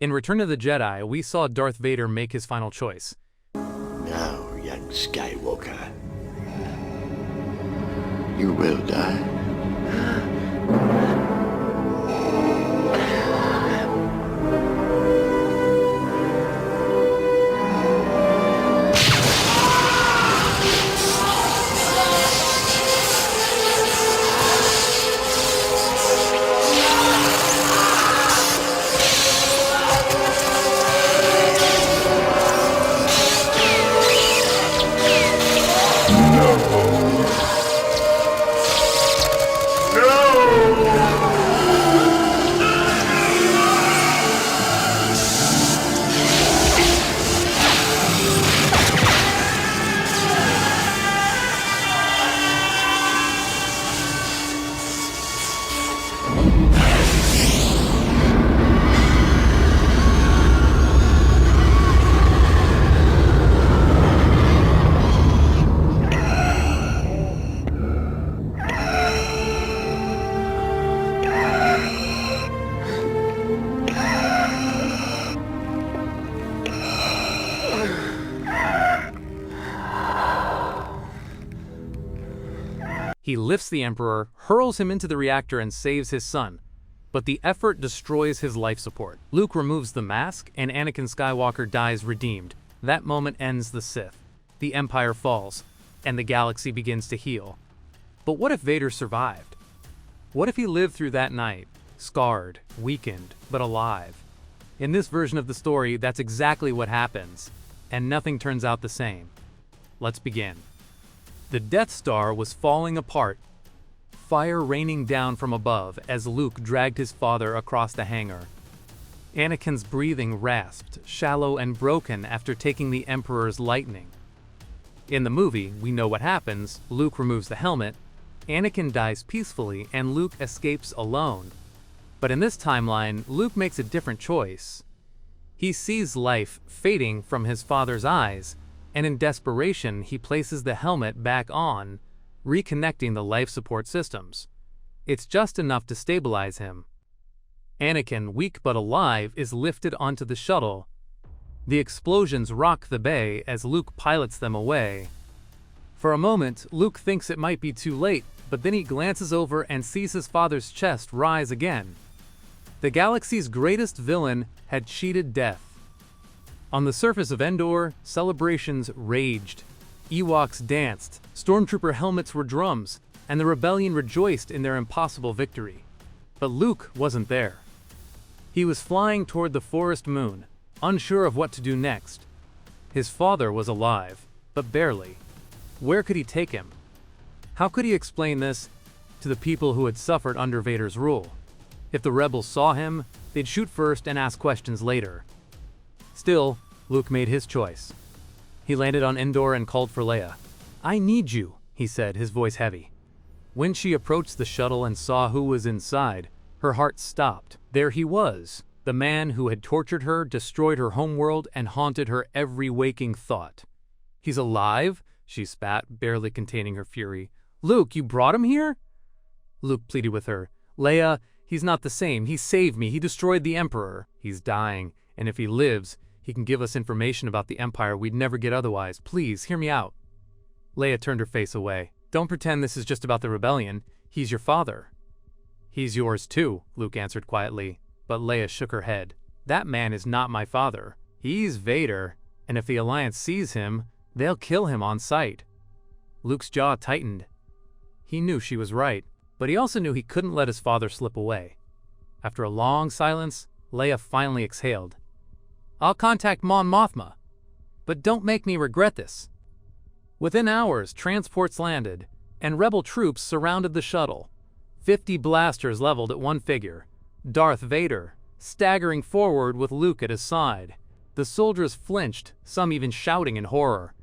In Return of the Jedi, we saw Darth Vader make his final choice. Now, young Skywalker, you will die. He lifts the Emperor, hurls him into the reactor, and saves his son. But the effort destroys his life support. Luke removes the mask, and Anakin Skywalker dies redeemed. That moment ends the Sith. The Empire falls, and the galaxy begins to heal. But what if Vader survived? What if he lived through that night, scarred, weakened, but alive? In this version of the story, that's exactly what happens, and nothing turns out the same. Let's begin. The Death Star was falling apart, fire raining down from above as Luke dragged his father across the hangar. Anakin's breathing rasped, shallow and broken after taking the Emperor's lightning. In the movie, we know what happens. Luke removes the helmet, Anakin dies peacefully, and Luke escapes alone. But in this timeline, Luke makes a different choice. He sees life fading from his father's eyes, and in desperation, he places the helmet back on, reconnecting the life support systems. It's just enough to stabilize him. Anakin, weak but alive, is lifted onto the shuttle. The explosions rock the bay as Luke pilots them away. For a moment, Luke thinks it might be too late, but then he glances over and sees his father's chest rise again. The galaxy's greatest villain had cheated death. On the surface of Endor, celebrations raged. Ewoks danced, stormtrooper helmets were drums, and the rebellion rejoiced in their impossible victory. But Luke wasn't there. He was flying toward the forest moon, unsure of what to do next. His father was alive, but barely. Where could he take him? How could he explain this to the people who had suffered under Vader's rule? If the rebels saw him, they'd shoot first and ask questions later. Still, Luke made his choice. He landed on Endor and called for Leia. "I need you," he said, his voice heavy. When she approached the shuttle and saw who was inside, her heart stopped. There he was, the man who had tortured her, destroyed her homeworld, and haunted her every waking thought. "He's alive?" she spat, barely containing her fury. "Luke, you brought him here?" Luke pleaded with her. "Leia, he's not the same. He saved me. He destroyed the Emperor. He's dying. And if he lives, he can give us information about the Empire we'd never get otherwise. Please, hear me out." Leia turned her face away. "Don't pretend this is just about the rebellion. He's your father." "He's yours too," Luke answered quietly, but Leia shook her head. "That man is not my father. He's Vader, and if the Alliance sees him, they'll kill him on sight." Luke's jaw tightened. He knew she was right, but he also knew he couldn't let his father slip away. After a long silence, Leia finally exhaled. "I'll contact Mon Mothma, but don't make me regret this." Within hours, transports landed, and rebel troops surrounded the shuttle. 50 blasters leveled at one figure, Darth Vader, staggering forward with Luke at his side. The soldiers flinched, some even shouting in horror.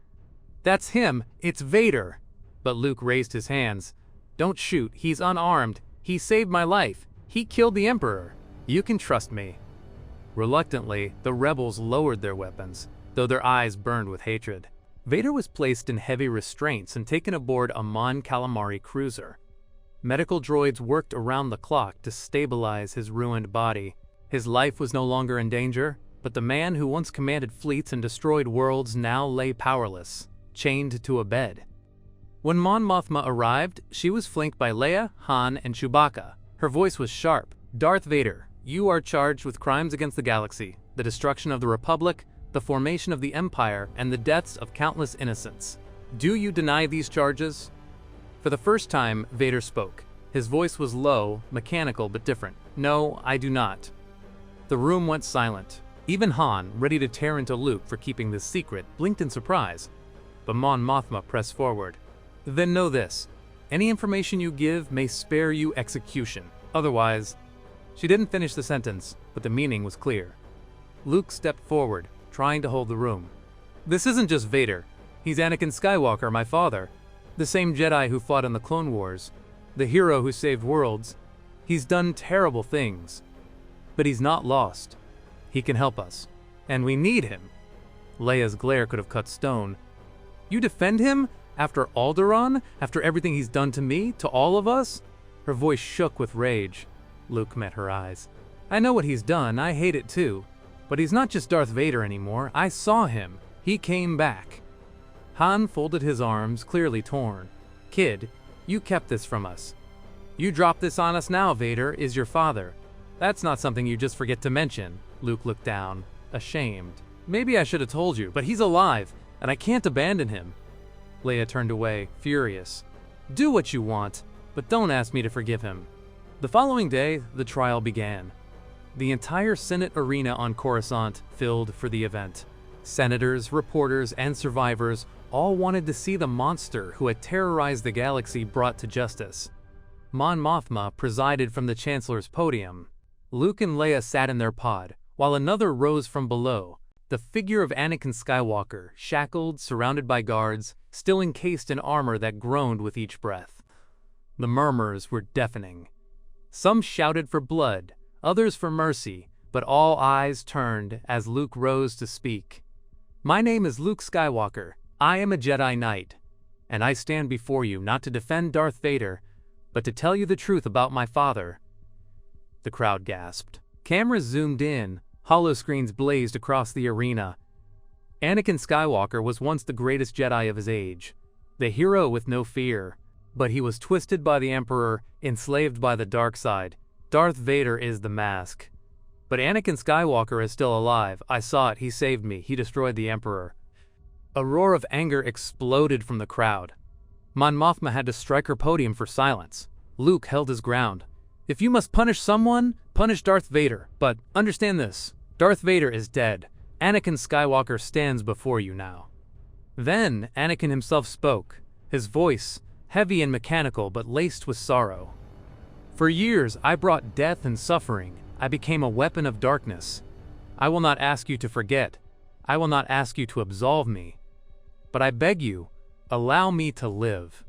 "That's him! It's Vader!" But Luke raised his hands. "Don't shoot, he's unarmed. He saved my life. He killed the Emperor. You can trust me." Reluctantly, the rebels lowered their weapons, though their eyes burned with hatred. Vader was placed in heavy restraints and taken aboard a Mon Calamari cruiser. Medical droids worked around the clock to stabilize his ruined body. His life was no longer in danger, but the man who once commanded fleets and destroyed worlds now lay powerless, chained to a bed. When Mon Mothma arrived, she was flanked by Leia, Han, and Chewbacca. Her voice was sharp. "Darth Vader, you are charged with crimes against the galaxy, the destruction of the Republic, the formation of the Empire, and the deaths of countless innocents. Do you deny these charges?" For the first time, Vader spoke. His voice was low, mechanical, but different. "No, I do not." The room went silent. Even Han, ready to tear into Luke for keeping this secret, blinked in surprise. But Mon Mothma pressed forward. "Then know this. Any information you give may spare you execution. Otherwise—" She didn't finish the sentence, but the meaning was clear. Luke stepped forward, trying to hold the room. "This isn't just Vader. He's Anakin Skywalker, my father. The same Jedi who fought in the Clone Wars. The hero who saved worlds. He's done terrible things. But he's not lost. He can help us. And we need him." Leia's glare could have cut stone. "You defend him? After Alderaan? After everything he's done to me? To all of us?" Her voice shook with rage. Luke met her eyes. "I know what he's done. I hate it too. But he's not just Darth Vader anymore. I saw him. He came back." Han folded his arms, clearly torn. "Kid, you kept this from us. You drop this on us now. Vader is your father. That's not something you just forget to mention." Luke looked down, ashamed. "Maybe I should have told you, but he's alive, and I can't abandon him." Leia turned away, furious. "Do what you want, but don't ask me to forgive him." The following day, the trial began. The entire Senate arena on Coruscant filled for the event. Senators, reporters, and survivors all wanted to see the monster who had terrorized the galaxy brought to justice. Mon Mothma presided from the Chancellor's podium. Luke and Leia sat in their pod, while another rose from below, the figure of Anakin Skywalker, shackled, surrounded by guards, still encased in armor that groaned with each breath. The murmurs were deafening. Some shouted for blood, others for mercy, but all eyes turned as Luke rose to speak. "My name is Luke Skywalker. I am a Jedi Knight, and I stand before you not to defend Darth Vader, but to tell you the truth about my father." The crowd gasped. Cameras zoomed in, holoscreens blazed across the arena. Anakin Skywalker was once the greatest Jedi of his age, the hero with no fear, but he was twisted by the Emperor, enslaved by the dark side. Darth Vader is the mask. But Anakin Skywalker is still alive. I saw it. He saved me. He destroyed the Emperor. A roar of anger exploded from the crowd. Mon Mothma had to strike her podium for silence. Luke held his ground. "If you must punish someone, punish Darth Vader. But understand this. Darth Vader is dead. Anakin Skywalker stands before you now." Then Anakin himself spoke, his voice heavy and mechanical but laced with sorrow. "For years I brought death and suffering. I became a weapon of darkness. I will not ask you to forget. I will not ask you to absolve me. But I beg you, allow me to live.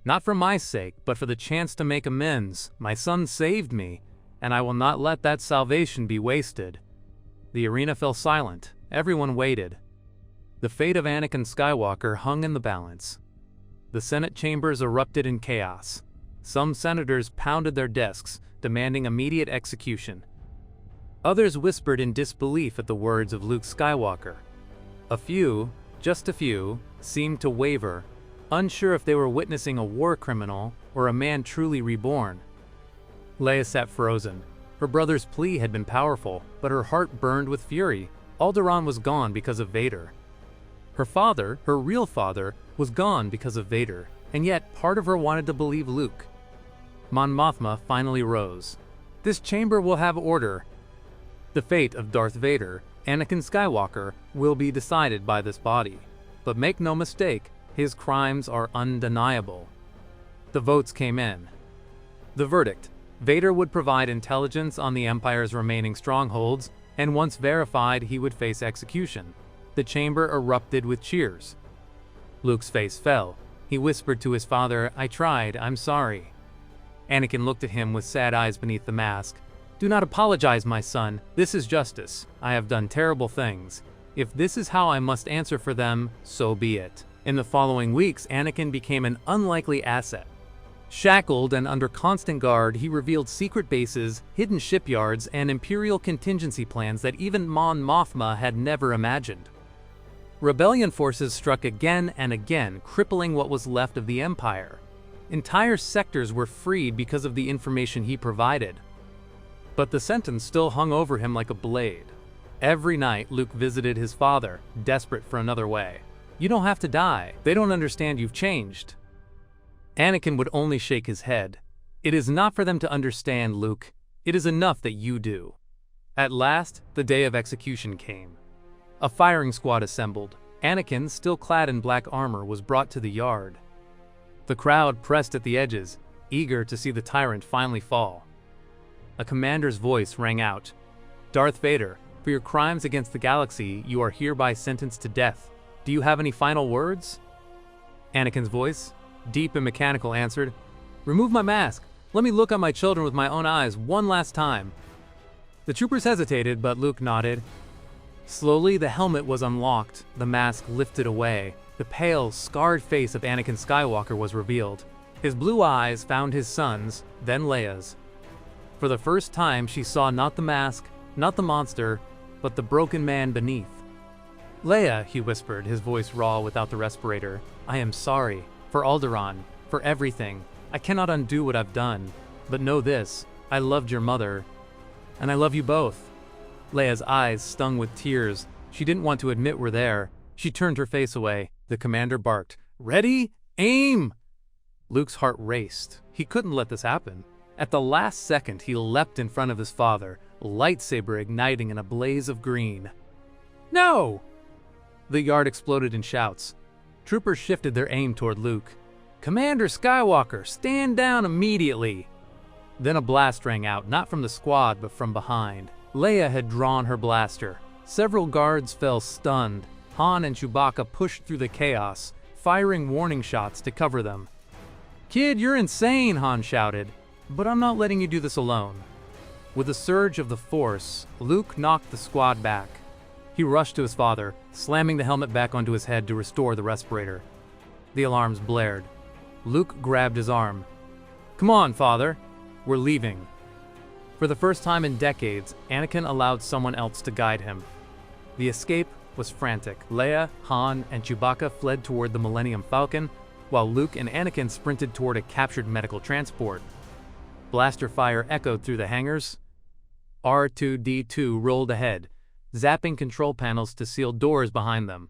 Not for my sake, but for the chance to make amends. My son saved me, and I will not let that salvation be wasted." The arena fell silent. Everyone waited. The fate of Anakin Skywalker hung in the balance. The Senate chambers erupted in chaos. Some senators pounded their desks, demanding immediate execution. Others whispered in disbelief at the words of Luke Skywalker. A few, just a few, seemed to waver, unsure if they were witnessing a war criminal or a man truly reborn. Leia sat frozen. Her brother's plea had been powerful, but her heart burned with fury. Alderaan was gone because of Vader. Her father, her real father, was gone because of Vader, and yet part of her wanted to believe Luke. Mon Mothma finally rose. "This chamber will have order. The fate of Darth Vader, Anakin Skywalker, will be decided by this body. But make no mistake, his crimes are undeniable." The votes came in. The verdict: Vader would provide intelligence on the Empire's remaining strongholds, and once verified, he would face execution. The chamber erupted with cheers. Luke's face fell. He whispered to his father, "I tried, I'm sorry." Anakin looked at him with sad eyes beneath the mask. "Do not apologize, my son. This is justice. I have done terrible things. If this is how I must answer for them, so be it." In the following weeks, Anakin became an unlikely asset. Shackled and under constant guard, he revealed secret bases, hidden shipyards, and Imperial contingency plans that even Mon Mothma had never imagined. Rebellion forces struck again and again, crippling what was left of the Empire. Entire sectors were freed because of the information he provided. But the sentence still hung over him like a blade. Every night, Luke visited his father, desperate for another way. "You don't have to die. They don't understand you've changed." Anakin would only shake his head. "It is not for them to understand, Luke. It is enough that you do." At last, the day of execution came. A firing squad assembled. Anakin, still clad in black armor, was brought to the yard. The crowd pressed at the edges, eager to see the tyrant finally fall. A commander's voice rang out. "Darth Vader, for your crimes against the galaxy, you are hereby sentenced to death. Do you have any final words?" Anakin's voice, deep and mechanical, answered, "Remove my mask. Let me look at my children with my own eyes one last time." The troopers hesitated, but Luke nodded. Slowly, the helmet was unlocked, the mask lifted away. The pale, scarred face of Anakin Skywalker was revealed. His blue eyes found his son's, then Leia's. For the first time, she saw not the mask, not the monster, but the broken man beneath. "Leia," he whispered, his voice raw without the respirator, "I am sorry. For Alderaan, for everything. I cannot undo what I've done. But know this, I loved your mother, and I love you both." Leia's eyes stung with tears. She didn't want to admit we're there. She turned her face away. The commander barked, "Ready? Aim!" Luke's heart raced. He couldn't let this happen. At the last second, he leapt in front of his father, lightsaber igniting in a blaze of green. "No!" The yard exploded in shouts. Troopers shifted their aim toward Luke. "Commander Skywalker, stand down immediately!" Then a blast rang out, not from the squad, but from behind. Leia had drawn her blaster. Several guards fell stunned. Han and Chewbacca pushed through the chaos, firing warning shots to cover them. "Kid, you're insane," Han shouted. "But I'm not letting you do this alone." With a surge of the Force, Luke knocked the squad back. He rushed to his father, slamming the helmet back onto his head to restore the respirator. The alarms blared. Luke grabbed his arm. "Come on, father. We're leaving." For the first time in decades, Anakin allowed someone else to guide him. The escape was frantic. Leia, Han, and Chewbacca fled toward the Millennium Falcon, while Luke and Anakin sprinted toward a captured medical transport. Blaster fire echoed through the hangars. R2-D2 rolled ahead, zapping control panels to seal doors behind them.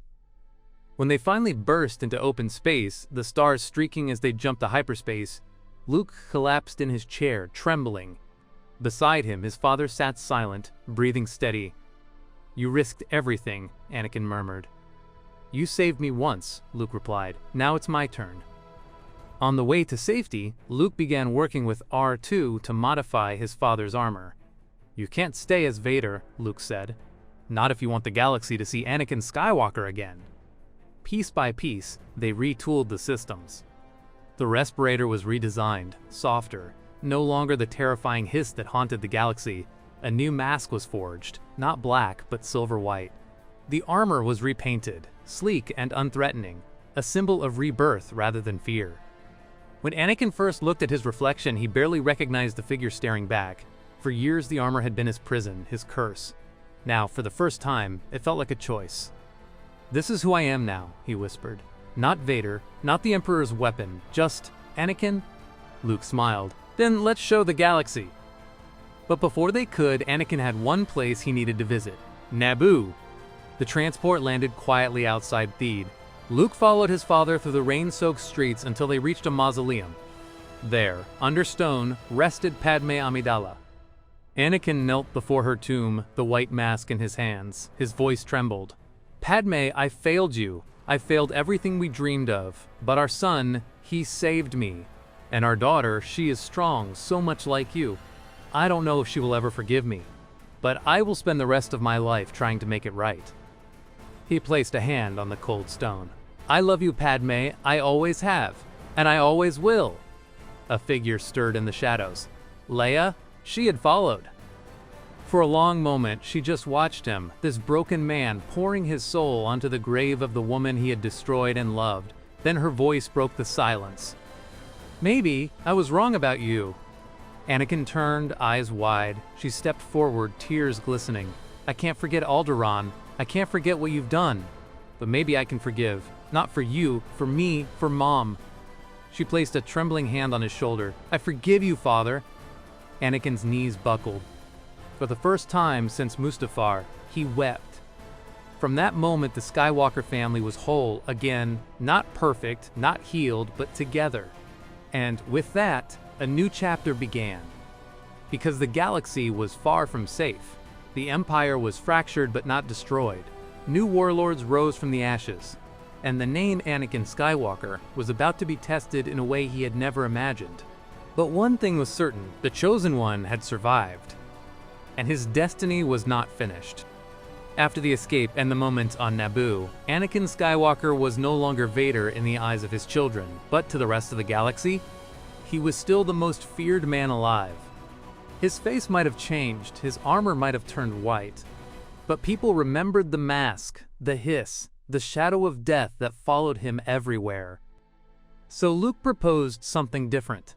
When they finally burst into open space, the stars streaking as they jumped to hyperspace, Luke collapsed in his chair, trembling. Beside him, his father sat silent, breathing steady. "You risked everything," Anakin murmured. "You saved me once," Luke replied. "Now it's my turn." On the way to safety, Luke began working with R2 to modify his father's armor. "You can't stay as Vader," Luke said. "Not if you want the galaxy to see Anakin Skywalker again." Piece by piece, they retooled the systems. The respirator was redesigned, softer, no longer the terrifying hiss that haunted the galaxy. A new mask was forged, not black, but silver-white. The armor was repainted, sleek and unthreatening, a symbol of rebirth rather than fear. When Anakin first looked at his reflection, he barely recognized the figure staring back. For years, the armor had been his prison, his curse. Now, for the first time, it felt like a choice. "This is who I am now," he whispered. "Not Vader, not the Emperor's weapon, just Anakin." Luke smiled. "Then let's show the galaxy." But before they could, Anakin had one place he needed to visit: Naboo. The transport landed quietly outside Theed. Luke followed his father through the rain-soaked streets until they reached a mausoleum. There, under stone, rested Padme Amidala. Anakin knelt before her tomb, the white mask in his hands. His voice trembled. "Padme, I failed you. I failed everything we dreamed of. But our son, he saved me. And our daughter, she is strong, so much like you. I don't know if she will ever forgive me. But I will spend the rest of my life trying to make it right." He placed a hand on the cold stone. "I love you, Padme. I always have. And I always will." A figure stirred in the shadows. Leia? She had followed. For a long moment, she just watched him, this broken man pouring his soul onto the grave of the woman he had destroyed and loved. Then her voice broke the silence. Maybe I was wrong about you. Anakin turned, eyes wide. She stepped forward, tears glistening. I can't forget Alderaan. I can't forget what you've done. But maybe I can forgive. Not for you, for me, for Mom. She placed a trembling hand on his shoulder. I forgive you, Father. Anakin's knees buckled. For the first time since Mustafar, he wept. From that moment, the Skywalker family was whole again, not perfect, not healed, but together. And with that, a new chapter began. Because the galaxy was far from safe. The Empire was fractured but not destroyed. New warlords rose from the ashes. And the name Anakin Skywalker was about to be tested in a way he had never imagined. But one thing was certain, the Chosen One had survived. And his destiny was not finished. After the escape and the moment on Naboo, Anakin Skywalker was no longer Vader in the eyes of his children, but to the rest of the galaxy, he was still the most feared man alive. His face might have changed, his armor might have turned white, but people remembered the mask, the hiss, the shadow of death that followed him everywhere. So Luke proposed something different.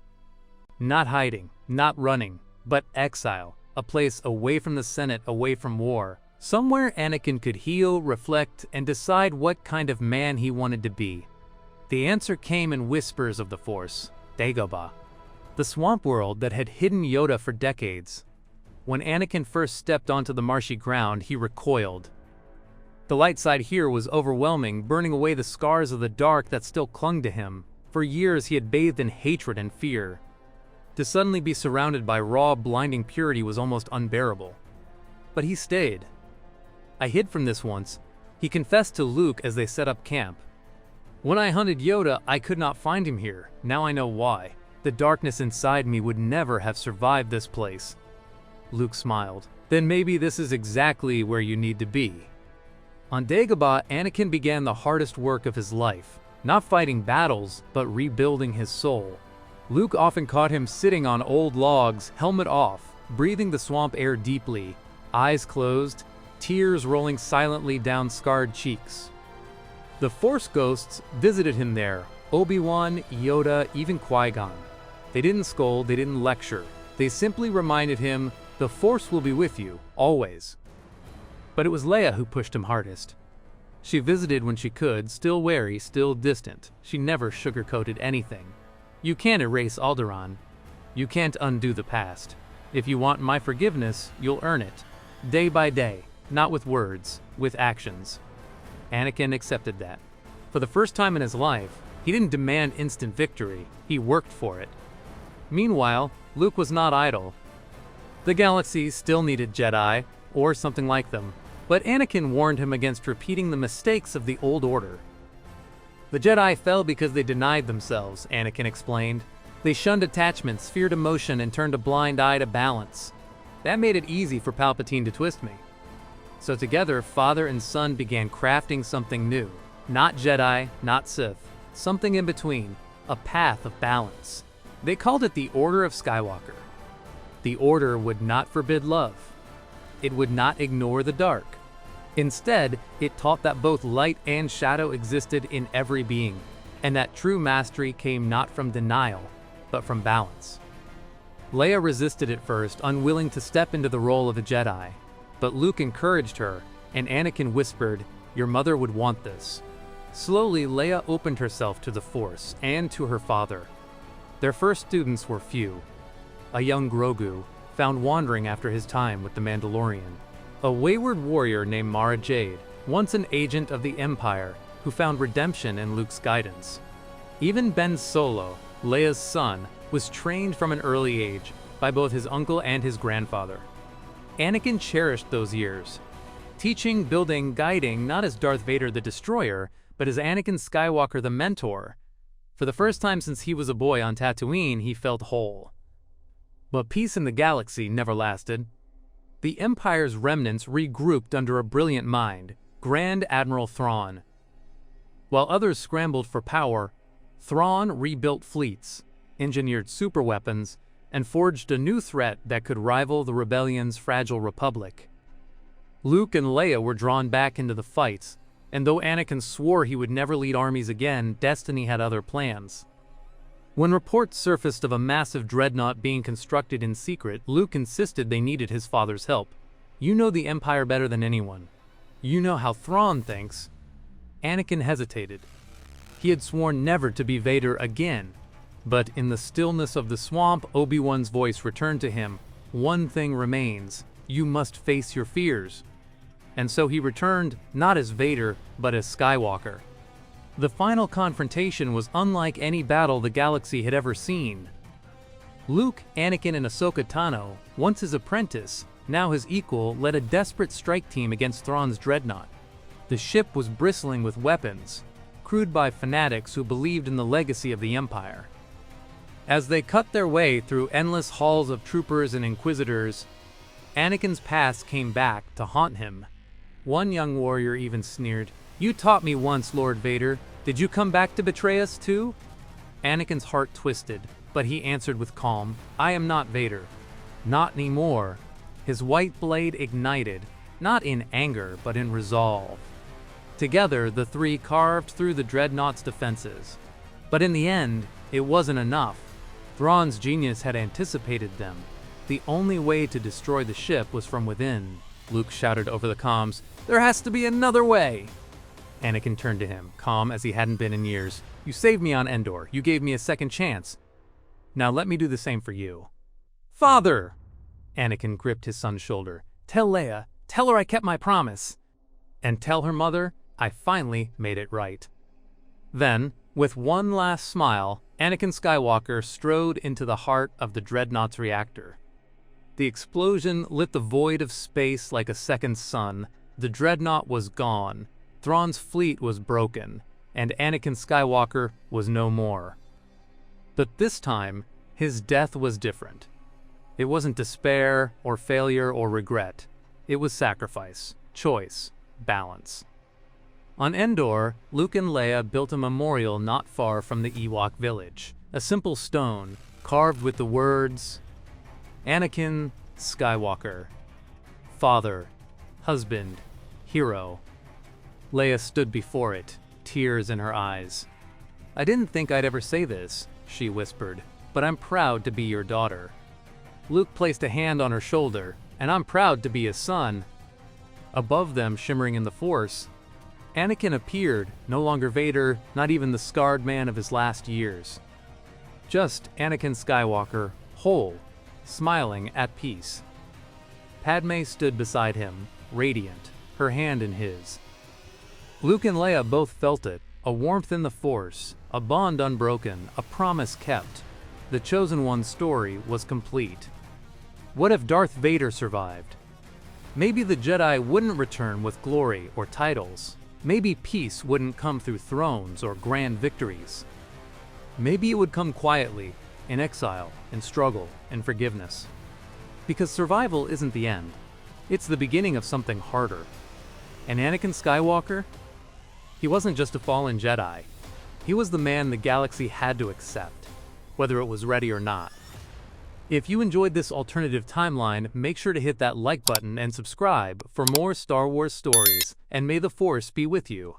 Not hiding, not running, but exile, a place away from the Senate, away from war. Somewhere Anakin could heal, reflect, and decide what kind of man he wanted to be. The answer came in whispers of the Force, Dagobah, the swamp world that had hidden Yoda for decades. When Anakin first stepped onto the marshy ground, he recoiled. The light side here was overwhelming, burning away the scars of the dark that still clung to him. For years he had bathed in hatred and fear. To suddenly be surrounded by raw, blinding purity was almost unbearable. But he stayed. I hid from this once, he confessed to Luke as they set up camp. When I hunted Yoda, I could not find him here. Now I know why. The darkness inside me would never have survived this place. Luke smiled. Then maybe this is exactly where you need to be. On Dagobah, Anakin began the hardest work of his life. Not fighting battles, but rebuilding his soul. Luke often caught him sitting on old logs, helmet off, breathing the swamp air deeply, eyes closed, tears rolling silently down scarred cheeks. The Force ghosts visited him there, Obi-Wan, Yoda, even Qui-Gon. They didn't scold, they didn't lecture. They simply reminded him, the Force will be with you, always. But it was Leia who pushed him hardest. She visited when she could, still wary, still distant. She never sugarcoated anything. You can't erase Alderaan. You can't undo the past. If you want my forgiveness, you'll earn it. Day by day. Not with words, with actions. Anakin accepted that. For the first time in his life, he didn't demand instant victory, he worked for it. Meanwhile, Luke was not idle. The galaxy still needed Jedi, or something like them, but Anakin warned him against repeating the mistakes of the old order. The Jedi fell because they denied themselves, Anakin explained. They shunned attachments, feared emotion, and turned a blind eye to balance. That made it easy for Palpatine to twist me. So together, father and son began crafting something new. Not Jedi, not Sith. Something in between. A path of balance. They called it the Order of Skywalker. The Order would not forbid love. It would not ignore the dark. Instead, it taught that both light and shadow existed in every being, and that true mastery came not from denial, but from balance. Leia resisted at first, unwilling to step into the role of a Jedi. But Luke encouraged her, and Anakin whispered, your mother would want this. Slowly, Leia opened herself to the Force and to her father. Their first students were few. A young Grogu, found wandering after his time with the Mandalorian. A wayward warrior named Mara Jade, once an agent of the Empire, who found redemption in Luke's guidance. Even Ben Solo, Leia's son, was trained from an early age by both his uncle and his grandfather. Anakin cherished those years, teaching, building, guiding, not as Darth Vader the Destroyer, but as Anakin Skywalker the Mentor. For the first time since he was a boy on Tatooine, he felt whole. But peace in the galaxy never lasted. The Empire's remnants regrouped under a brilliant mind, Grand Admiral Thrawn. While others scrambled for power, Thrawn rebuilt fleets, engineered superweapons, and forged a new threat that could rival the rebellion's fragile republic. Luke and Leia were drawn back into the fight, and though Anakin swore he would never lead armies again, destiny had other plans. When reports surfaced of a massive dreadnought being constructed in secret, Luke insisted they needed his father's help. "You know the Empire better than anyone. You know how Thrawn thinks." Anakin hesitated. He had sworn never to be Vader again. But in the stillness of the swamp, Obi-Wan's voice returned to him. "One thing remains. You must face your fears." And so he returned, not as Vader, but as Skywalker. The final confrontation was unlike any battle the galaxy had ever seen. Luke, Anakin, and Ahsoka Tano, once his apprentice, now his equal, led a desperate strike team against Thrawn's dreadnought. The ship was bristling with weapons, crewed by fanatics who believed in the legacy of the Empire. As they cut their way through endless halls of troopers and inquisitors, Anakin's past came back to haunt him. One young warrior even sneered, "You taught me once, Lord Vader. Did you come back to betray us too?" Anakin's heart twisted, but he answered with calm, "I am not Vader. Not anymore." His white blade ignited, not in anger, but in resolve. Together, the three carved through the dreadnought's defenses. But in the end, it wasn't enough. Thrawn's genius had anticipated them. The only way to destroy the ship was from within. Luke shouted over the comms, "There has to be another way!" Anakin turned to him, calm as he hadn't been in years. "You saved me on Endor. You gave me a second chance. Now let me do the same for you." "Father!" Anakin gripped his son's shoulder. "Tell Leia. Tell her I kept my promise. And tell her mother I finally made it right." Then, with one last smile, Anakin Skywalker strode into the heart of the dreadnought's reactor. The explosion lit the void of space like a second sun. The dreadnought was gone. Thrawn's fleet was broken, and Anakin Skywalker was no more. But this time, his death was different. It wasn't despair or failure or regret. It was sacrifice, choice, balance. On Endor, Luke and Leia built a memorial not far from the Ewok village. A simple stone, carved with the words, Anakin Skywalker, father, husband, hero. Leia stood before it, tears in her eyes. "I didn't think I'd ever say this," she whispered, "but I'm proud to be your daughter." Luke placed a hand on her shoulder, "And I'm proud to be his son." Above them, shimmering in the Force, Anakin appeared, no longer Vader, not even the scarred man of his last years. Just Anakin Skywalker, whole, smiling at peace. Padme stood beside him, radiant, her hand in his. Luke and Leia both felt it, a warmth in the Force, a bond unbroken, a promise kept. The Chosen One's story was complete. What if Darth Vader survived? Maybe the Jedi wouldn't return with glory or titles. Maybe peace wouldn't come through thrones or grand victories. Maybe it would come quietly, in exile, in struggle, in forgiveness. Because survival isn't the end. It's the beginning of something harder. And Anakin Skywalker? He wasn't just a fallen Jedi. He was the man the galaxy had to accept, whether it was ready or not. If you enjoyed this alternative timeline, make sure to hit that like button and subscribe for more Star Wars stories, and may the Force be with you.